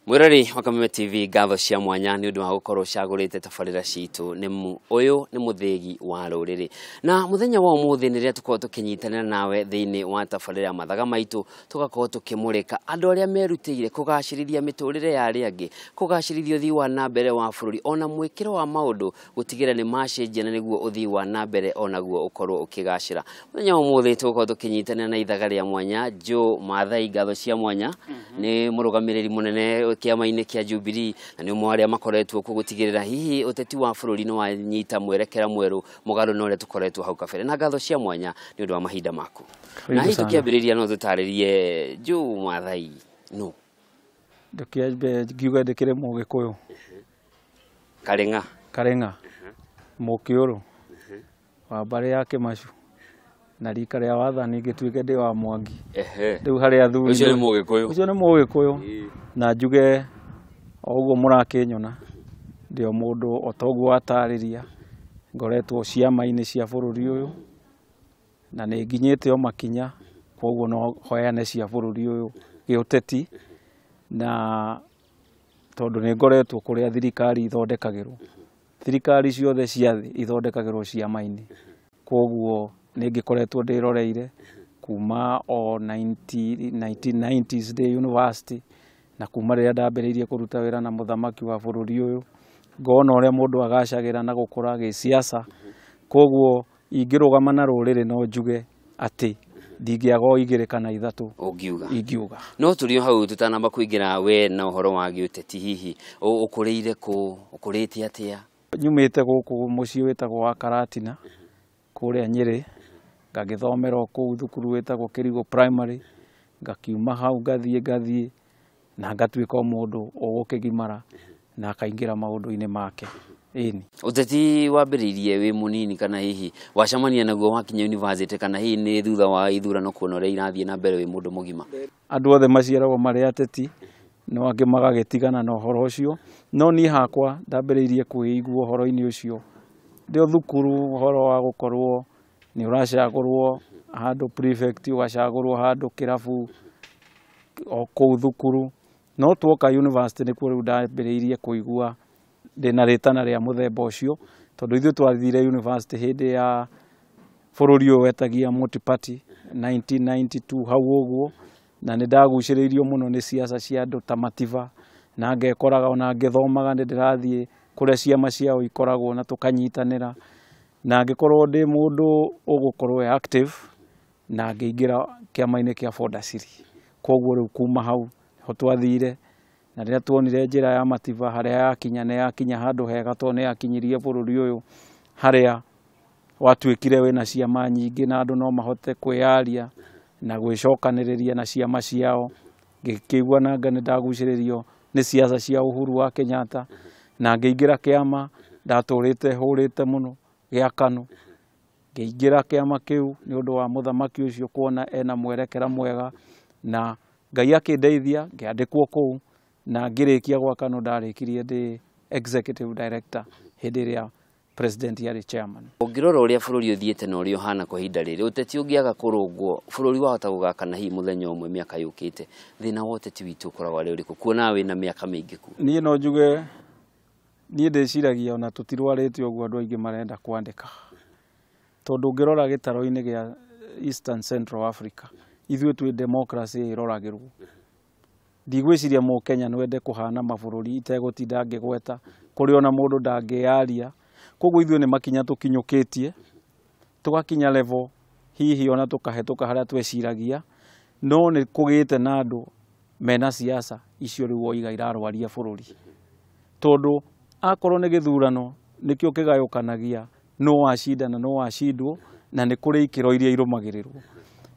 Mwirori wa Kameme TV gatho cia mwanya ni undu wa gukorwo cagurite tabarira citu uyu ni muthegi wa ruriri na muthenya wa umuthi ni ria tukorwo tukinyitanira nawe thiini wa tabarira Mathaga Maitu tugakorwo tukimurika andu aria merutire kugacirithia miturire ya aria angi kugacirithia uthii wa nambere wa bururi ona mwikiro wa maundu gutigira ni macenjia na niguo uthii wa nambere onaguo ukorwo ukigacira. Muthenya wa umuthi tugakorwo tukinyitanira na ithaga ria mwanya Mathai gatho cia mwanya ni murugamiriri munene kiama-ini kia Jubilee na ni umwe aria makoretwo kugutigirira hihi uteti wa bururi no wanyita mwerekera mweru mugaru no ria tukoretwo hau kabere na gatho cia mwanya ni undu wa mahinda maku na hihi tukiambiriria no tutaririe Mathai no ngiuga ndikire Mugikuyu Karenga Mukiuru wa mbari ya Kimacu na rika ria wathani ngituike ndi wa Mwangi riu hari athuri ucio ni Mugikuyu na njuge oguo murakinyona ndio mundu otoguo atariria ngoretwo ciama-ini cia bururi uyu na ni nginyite o makinya koguo no hoyane cia bururi uyu giuteti na tondu ni ngoretwo kuria thirikari ithondekagirwo thirikari ciothe cia thi ithondekagirwo ciama-ini koguo ni ngikoretwo ndiroreire kuma o 1990s de university na kuma riria ndambiriirie kuruta wira na muthamaki wa bururi uyu ngona uria mundu agacagira na gukura gi siasa koguo ingirugama na ruriri no njuge ati ndingiago igire kana ithatu ingiuga no turio hau tutanamba kuingira we na uhoro wa giuteti hihi ukuriire ukurite atia nyumite guku mucii witagwo wa Karatina kuria Nyeri ngagithomera ku thukuru witagwo Kirigo primary ngakiuma hau gathie na ngatuika mundu ugukigimara na akaingira maundu-ini make ini uteti wambiriirie wi munini kana hihi wacamania naguo wakinya university kana hihi ni thutha wa ithurano kuona uria irathie na mbere wi mundu mugima andu othe maciaragwo mari ateti no angi magagitigana na uhoro ucio no ni hakwa ndambiriirie kuigua uhoro-ini ucio ndio thukuru uhoro wa gukorwo ni uracagurwo handu prefect wacagurwo handu kirabu o kou thukuru no twoka university ni kuo ndambiriirie kuigua ndina ritana ria muthemba ucio tondu ithu twathire university hindi ya bururi uyu wetagia multi-party 1992 hau uguo na ni ndaguciriirio muno ni siasa cia andu ta Mativa na ngekoraga ona ngithomaga ni ndirathie kuria ciama ciao ikoragwo na tukanyitanira na ngikorwo ndi mundu ugukorwo active na ngiingira kiama-ini kia Fordasiri koguo riu kuma hau ho twathire na riria tuonire njira ya Mativa haria yakinya handu hega to ni yakinyirie bururi uyu haria watuikire wina ciama nyingi na andu no mahote kwiaria na gwicokaniriria na ciama ciao ngikigua na ngani ndaguciririo ni siasa cia Uhuru wa Kenyatta na ngiingira kiama ndaturite hurite muno gia KANU ngiingira kiama kiu ni undu wa muthamaki ucio kuona ena mwerekera mwega na Ngai akindeithia ngiandikwo kuu na ngirikia gwa KANU ndarikirie ndi executive director hindi ria president yari chairman. Ungirora uria bururi uthiete na uria hana kwa hinda riri uteti ungiaga kurungwo bururi wahota gugakana hi muthenya umwe miaka yukite thina wa uteti witu ukoragwo ari uriku kuona we na miaka mingi ku nie no njuge nie ndiciragia ona tutirwarite uguo andu aingi marenda kwandika tondu ngirora gitaro-ini gia Eastern Central Africa ithuĩ twi democracy iroragirwo ndigwiciria mu Kenya nwende kuhana mabururi itegutinda ngigweta kuri ona mundu ndangiaria koguo ithuĩ ni makinya tukinyukitie tugakinya level hihi ona tukahetoka haria tweciragia no ni kugite na andu mena siasa icio riu oiga irarwaria bururi tondu akorwo ni githurano nikio kigayukanagia no wacindana no wacindwo na ni kuri ikiro iria irumagirirwo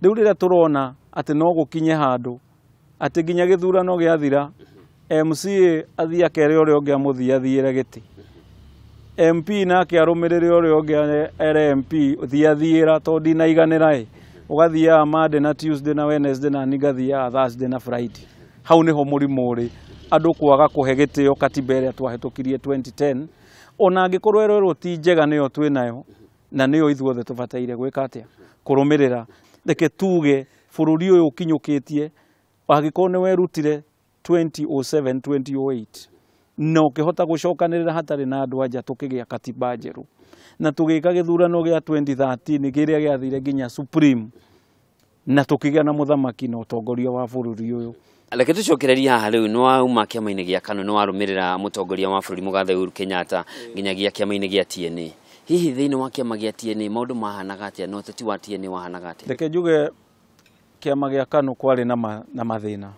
riu riria turona ati no gukinye handu ati nginya githurano giathira MCA athia kere uria ungi amuthia thiire giti MP nake arumirire uria ungi LMP thiathira to dinaiganira ugathia Monday na Tuesday na Wednesday na nigathia Thursday na Friday hau niho murimo uri andu kwaga kuhe gitio katiba iria twahitukirie 2010 ona angikorwo rero ti njega niyo twinayo na niyo ithuothe tubataire gwika atia kurumirira reke tuge bururi uyu ukinyukitie wagikorwo ni werutire 2007 2008 no kihota gucokanirira hatari na andu anja tukigia katiba njeru na tugika githurano gia 2013 kiria giathire nginya Supreme na tukigia na muthamaki na utongoria wa bururi uyu. Reke tucokereria haha riu no wauma kiama-ini gia KANU no warumirira mutongoria wa bururi Mugathe Uhuru Kenyatta nginyagia kiama-ini gia TNA. Hihi thiini wa kiama gia TNA maundu mahanaga atia no teti wa TNA wahanaga atia? Reke njuge kiama gia KANU kwari na mathina.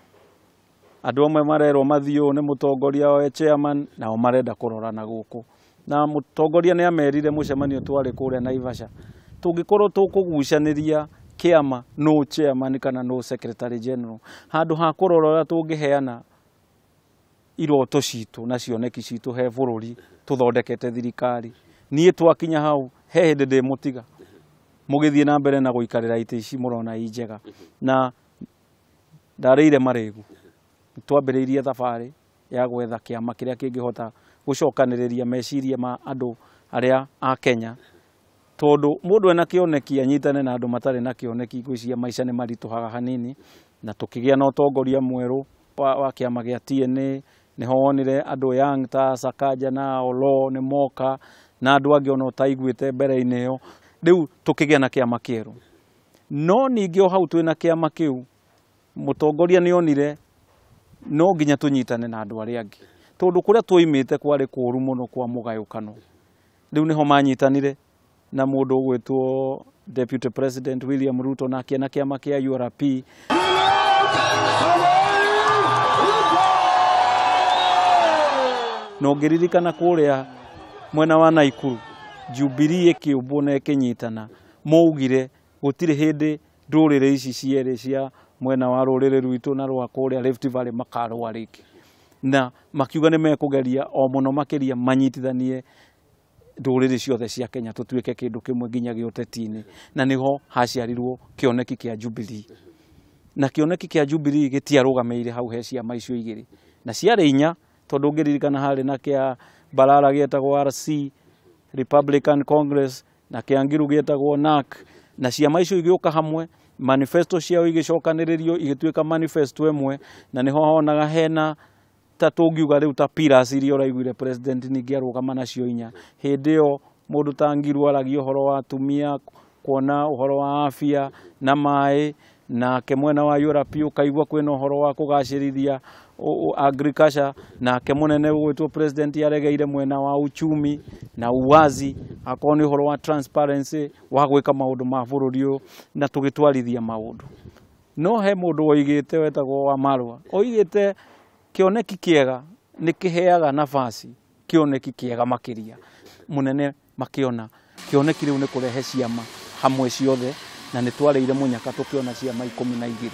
Andu amwe marerwo mathio ni mutongoria wa chairman nao marenda kurorana guku na mutongoria ni amerire mucemanio twari kuria Naivasha tungikorwo tukugucaniria kiama no chairman kana no secretary general handu ha kurorora tungiheana iroto citu na cioneki citu he bururi tuthondekete thirikari nie twakinya hau he hindi ndi mutiga mugithie na mbere na guikarira ite ici murona injega na ndareire maregu twambiriirie thabari ya gwetha kiama kiria kingihota gucokaniriria meciria ma andu aria a Kenya tondu mundu ena kioneki anyitane na andu matari na kioneki gwiciria maica ni marituhaga hanini na tukigia na utongoria mweru wa kiama gia TNA ni honire andu young ta Sakaja na Olo ni moka na andu angi ono taiguite mbere-ini yo riu tukigia na kiama kieru no ningi o hau twina kiama kiu mutongoria ni onire no nginya tunyitane na andu aria angi tondu kuria twoimite kwari kuru muno kwa mugayukano riu niho manyitanire na mundu gwitwo Deputy President William Ruto na kiama kia URP no ngiririkana kuria mwena wa Naikuru Jubilee ikiumbuna ikinyitana mougire gutire hindi ndurire ici ciere cia mwena wa rurire rwitu na rwa kuria Rift Valley makarwa riki na makiuga ni mekugeria o muno makiria manyitithanie ndurire ciothe cia Kenya tutuike kindu kimwe nginya gioteti-ini na niho haciarirwo kioneki kia Jubilee na kioneki kia Jubilee gitiarugameire hau he ciama icio igiri na ciari inya tondu ngiririkana hari na kia Balala gietagwo RC Republican Congress na kia Ngiru gietagwo NAC na ciama icio igioka hamwe manifesto ciao igicokaniririo igituika manifesto emwe na niho honaga hena ta tungiuga riu ta pillars iria uraiguire president ningi arugama nacio inya hindi yo mundu ta Ngiru aragio horo wa atumia kuona uhoro wa afya na mai na kemwena wa URP ukaigwa kwina uhoro wa kugacirithia agriculture na kemunene gwitwo president yaregeire mwena wa uchumi na uwazi akoni uhoro wa transparency wa gwika maundu ma bururi na tugitwarithia maundu no he mundu oigite wetagwo wa Marwa oigite kioneki kiega nikiheaga nafasi kioneki kiega makiria munene makiona kioneki riu ni kurehe ciama hamwe ciothe na nitwareire munyaka tukiona ciama 12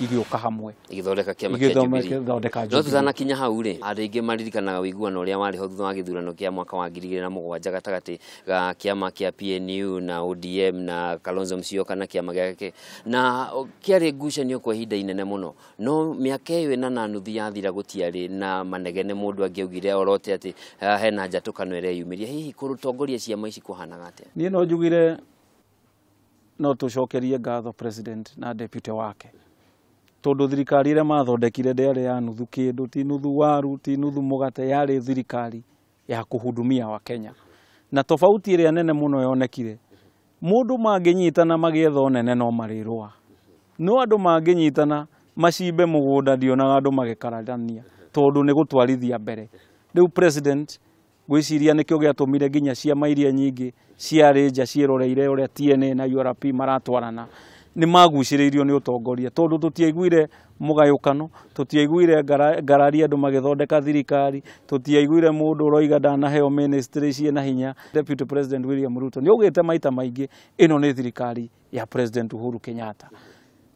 igioka hamwe igithondeka kiama kia Jubilee no tuthana kinya hau ri andu ingi maririkanaga wiguano uria wari ho thutha wa githurano kia mwaka wa 2007 gatagati ga kiama kia PNU na ODM na Kalonzo Musyoka na kiama giake na kiari ngucanio kwa ihinda inene muno no miaka iyo na nuthu yathira gutiari na manegene mundu angiugire orote ati hena njatukano ire yumiria hihi kurutongoria ciama ici kuhanaga atia nie no njugire no tucokerie ngatho president na deputy wake tondu thirikari ire mathondekire ndere ya nuthu kindu ti nuthu waru ti nuthu mugate yari thirikari ya kuhudumia wa Kenya na tofauti ire nene muno yonekire mundu manginyitana magietho nene no marirwa no andu manginyitana macimbe mugunda ndionaga andu magikarania tondu ni gutwarithia mbere riu president gwiciria nikio giatumire nginya ciama iria nyingi ciari nja ciroreire uria TNA na URP maratwarana ni maguciriirio ni utongoria tondu tutiaiguire mugayukano tutiaiguire ngarari andu magithondeka thirikari tutiaiguire mundu uroiga ndanaheo ministry cie na hinya Deputy President William Ruto ni ugite maita maingi ino ni thirikari ya President Uhuru Kenyatta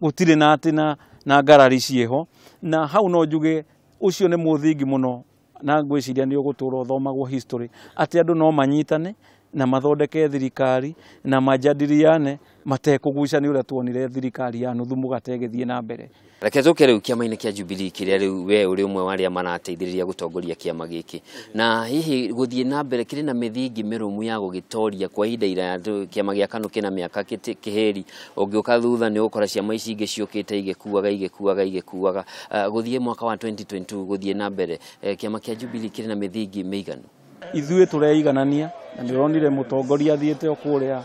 gutire na atina na ngarari cieho na hau no njuge ucio ni muthingi muno na ngwiciria ni ugutura thomagwo history ati andu no manyitane na mathondeke thirikari na majadiliane matekugucania uria tuonire thirikari ya nuthu mugate githie na mbere. Reke tuke riu kiama-ini kia Jubilee kiria riu we uri umwe waria marateithiriria gutongoria kiama giki na hihi guthie na mbere kiri na mithingi mirumu ya gugitoria kwa ihinda iraya kiama gia KANU kina miaka kiheri ungiuka thutha ni ukora ciama ici ingi ciukite igikuaga guthie mwaka wa 2022 guthie na mbere kiama kia Jubilee kiri na mithingi meiganu ithuĩ tureiganania na ndironire mutongoria thiete okuria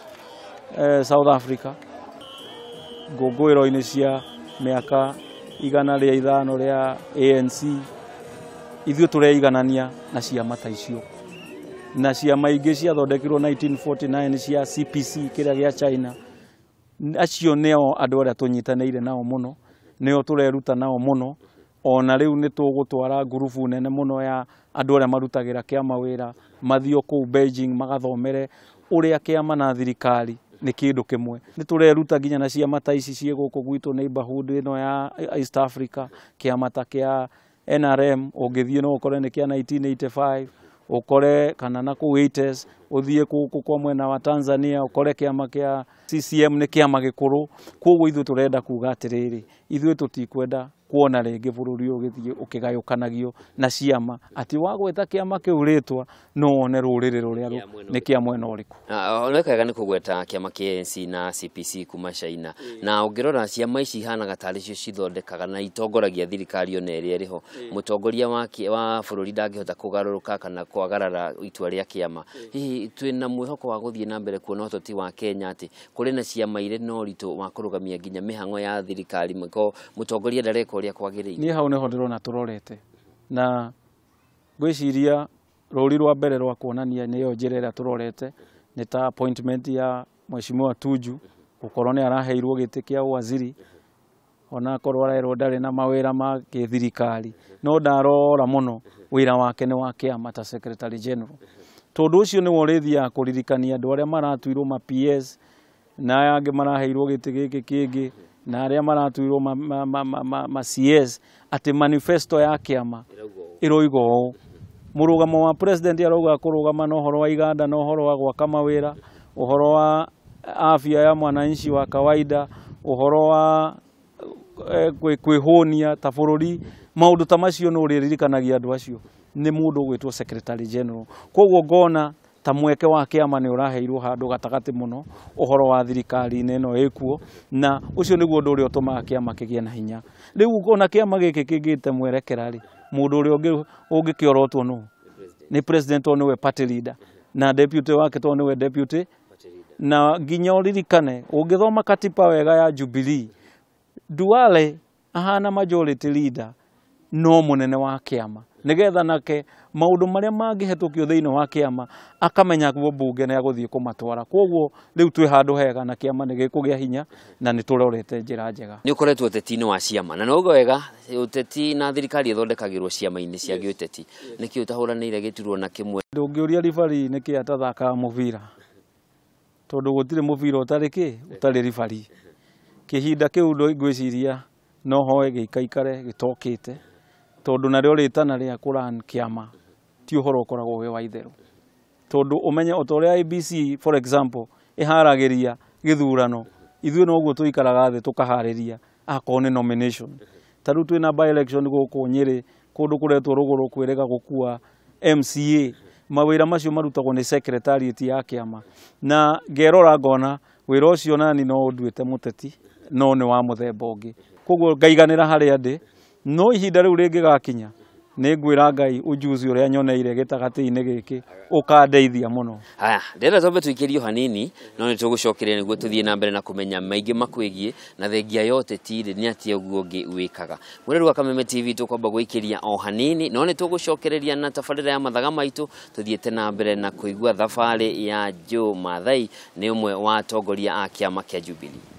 South Africa ngũngũĩro-inĩ cia miaka 105 ria ANC ithuĩ tureiganania na ciama ta icio na ciama ingĩ ciathondekirwo 1949 cia CPC kiria gia China acio neo andũ arĩa tunyitanĩire nao muno neo tureruta nao muno ona riu ni tugutwara ngurubu nene muno ya andu aria marutagira kiama wira mathio ku Beijing magathomere uria kiama na thirikari ni kindu kimwe ni tureruta ginya na ciama ta ici cie guku gwitu neighborhood ino ya East Africa kiama ta kia NRM ungithie no ukore ni kia 1985 ukore kana na ku 80s uthie guku kwa mwena wa Tanzania ukore kiama kia CCM ni kiama gikuru koguo ithu turenda kuga atiriri ithu tutikwenda kuona ringi bururi ugithie ukigayukanagio na ciama ati wagweta kiama kiuritwa no one ruriri ruria ni kia mwena uriku onekaga ni kugweta kiama kia ANC na CPC kuma China na ungirora ciama ici hana gatari cio cithondekaga na itongoragia thirikari ona iri riho mutongoria wa bururi ndangihota kugaruruka kana kwagarara itua ria kiama hihi twina mwihoko wa guthie na mbere kuona utoti wa Kenya ati kuri na ciama ire no ritu wa kurugamia ginya mihango ya thirikari mko mutongoria ndareka uria kwagiriire ni hau neho ndirona turorete na gwiciria ruri rwa mbere rwa kuonania niyo njira ira turorete ni ta appointment ya Mheshimiwa Tuju gukorwo ni araheirwo giti kia waziri ona korwo arerwo ndari na mawira ma thirikari no ndarora muno wira wake ni wa kiama ta secretary general tondu ucio ni worithia kuririkania andu aria maratuirwo ma PS na angi maraheirwo giti giki kingi na aria maratuirwo ma CS ati manifesto ya kiama iroigo murugamo wa president arauga kurugama na uhoro wa iganda na uhoro wa gwaka mawira uhoro wa afya ya mwananchi wa kawaida uhoro wa kwihonia ta bururi maundu ta macio no ririkanagia andu acio ni mundu gwitwo secretary general koguo ngona ta mweke wa kiama ni uraheirwo handu gatagati muno uhoro wa thirikari ino ikuo na ucio niguo undu uria utumaga kiama kigie na hinya riu ukona kiama giki kigite mwerekera ri mundu uria ungikiorotwo no ni president ono we party leader na deputy wake to we deputy na ginya uririkane ungithoma katiba wega ya Jubilee Duale ahana majority leader no munene wa kiama nigetha nake maundu maria mangihetukio thiini wa kiama akamenya guo bunge na guthie kumatwara koguo riu twi handu hega na kiama ni gikugia hinya na ni turorete njira njega ni ukoretwo uteti-ini wa ciama na nogo wega uteti na thirikari ithondekagirwo ciama-ini cia giuteti niki utahuranire giturwo na kimwe ndungiuria rifari niki atathaka muvira tondu gutire muvira utari rifari kihinda kiu ndo ngwiciria no hoe gikaikare gitokite tondu nario ritana ria kuran kiama ti uhoro ukoragwo we wa itheru tondu umenye otoria IBC for example iharagiria githurano ithuĩ no guo tuikaraga thĩ tukahariria akone nomination taru twina by election guku Nyeri kundu kuretwo ruguru kwirega gukua MCA mawira macio marutagwo ni secretariat ya kiama na ngerora ngona wira ucio nani no nduite muteti no ni wa muthemba ungi koguo ngaiganira haria ndi no ihinda riu ringigakinya ni ngwira Ngai ujuzi uria nyoneire gitagati-ini giki ukandeithia muno haya ndera tombe tuikirio hanini no ni tugucokeria niguo tuthie na mbere na kumenya maingi makwigie na thengia yote tiri ni atia uguo ngi wikaga muriru wa Kameme TV tukwamba guikiria o hanini no ni tugucokereria na tabarira ya Mathaga Maitu tuthiete na mbere na kuigua thabari ya Mathai ni umwe wa atongoria a kiama kia Jubilee.